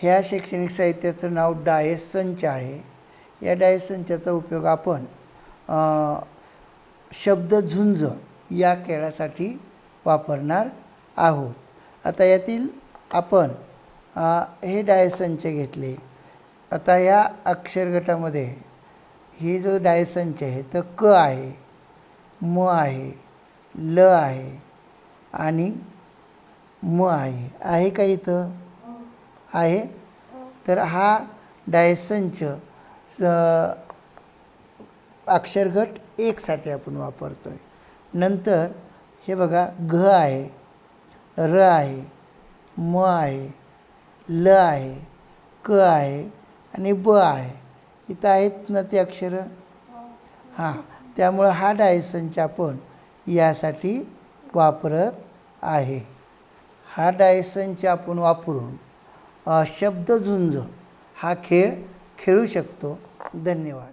ह्या शैक्षणिक साहित्याचं नाव डायस संच आहे. या डायस संचाचा उपयोग आपण शब्दझुंज या खेळासाठी वापरणार आहोत. आता यातील आपण हे डायस संच घेतले. आता या अक्षर गटामध्ये हे जो डायस संच आहे तर क आहे, म आहे, ल आहे आणि म आहे का इथं? आहे. तर हा डायस संच अक्षरगट 1 साठी आपण वापरतो आहे. नंतर हे बघा घ आहे, र आहे, म आहे, ल आहे, क आहे आणि ब आहे. इथं आहेत ना ती अक्षरं? हां, त्यामुळं हा डायस संच आपण यासाठी वापरत आहे. हा डायस संच आपण वापरून शब्दझुंज हा खेळ खेळू शकतो. धन्यवाद.